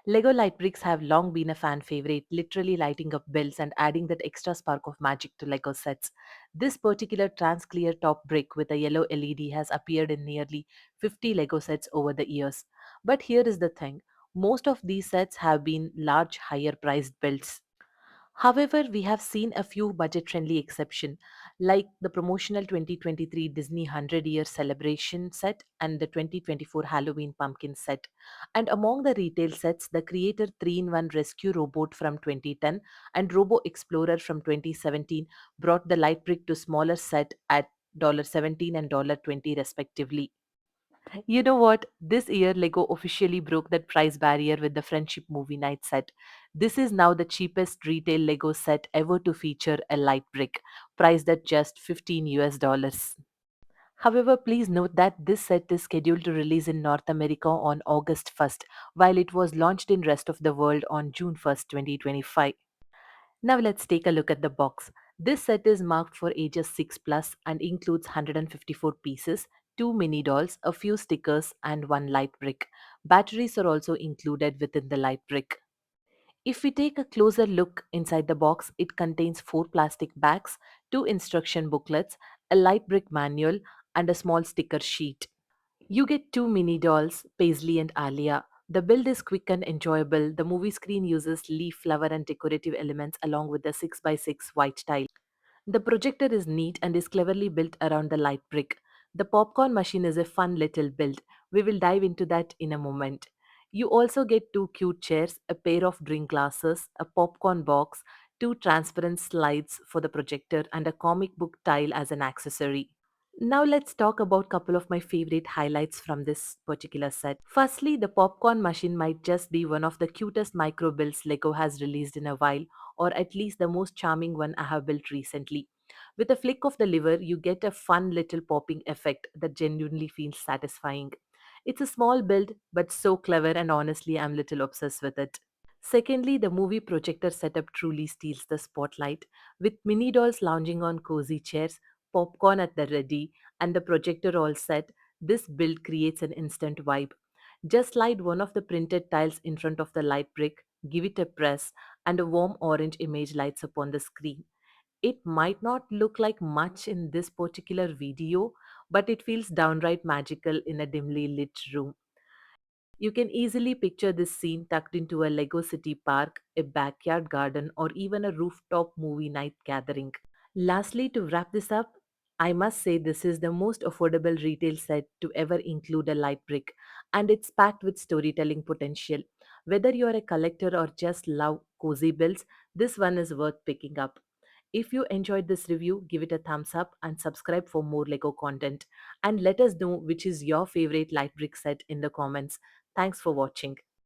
Lego light bricks have long been a fan favorite, literally lighting up builds and adding that extra spark of magic to Lego sets. This particular trans clear top brick with a yellow LED has appeared in nearly 50 Lego sets over the years. But here is the thing, most of these sets have been large, higher priced builds. However, we have seen a few budget friendly exceptions, like the promotional 2023 Disney 100 Year Celebration set and the 2024 Halloween Pumpkin set. And among the retail sets, the Creator 3-in-1 Rescue Robot from 2010 and Robo Explorer from 2017 brought the light brick to smaller set at $17 and $20 respectively. You know what? This year, Lego officially broke that price barrier with the Friendship Movie Night set. This is now the cheapest retail Lego set ever to feature a light brick, priced at just 15 US dollars. However, please note that this set is scheduled to release in North America on August 1st, while it was launched in rest of the world on June 1st, 2025. Now let's take a look at the box. This set is marked for ages 6 plus and includes 154 pieces, 2 mini dolls, a few stickers, and one light brick. Batteries are also included within the light brick. If we take a closer look inside the box, it contains 4 plastic bags, 2 instruction booklets, a light brick manual, and a small sticker sheet. You get two mini dolls, Paisley and Alia. The build is quick and enjoyable. The movie screen uses leaf, flower, and decorative elements along with the 6x6 white tile. The projector is neat and is cleverly built around the light brick. The popcorn machine is a fun little build. We will dive into that in a moment. You also get two cute chairs, a pair of drink glasses, a popcorn box, two transparent slides for the projector, and a comic book tile as an accessory. Now let's talk about couple of my favorite highlights from this particular set. Firstly, the popcorn machine might just be one of the cutest micro builds Lego has released in a while, or at least the most charming one I have built recently. With a flick of the lever, you get a fun little popping effect that genuinely feels satisfying. It's a small build, but so clever, and honestly, I'm little obsessed with it. Secondly, the movie projector setup truly steals the spotlight. With mini dolls lounging on cozy chairs, popcorn at the ready, and the projector all set, this build creates an instant vibe. Just slide one of the printed tiles in front of the light brick, give it a press, and a warm orange image lights up on the screen. It might not look like much in this particular video, but it feels downright magical in a dimly lit room. You can easily picture this scene tucked into a Lego City park, a backyard garden, or even a rooftop movie night gathering. Lastly, to wrap this up, I must say this is the most affordable retail set to ever include a light brick, and it's packed with storytelling potential. Whether you're a collector or just love cozy builds, this one is worth picking up. If you enjoyed this review, give it a thumbs up and subscribe for more Lego content. And let us know which is your favorite light brick set in the comments. Thanks for watching.